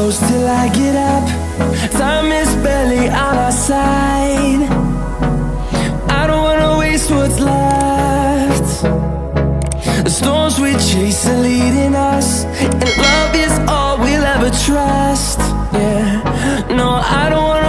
close till I get up. Time is barely on our side. I don't wanna waste what's left. The storms we chase are leading us, and love is all we'll ever trust. Yeah, no, I don't wanna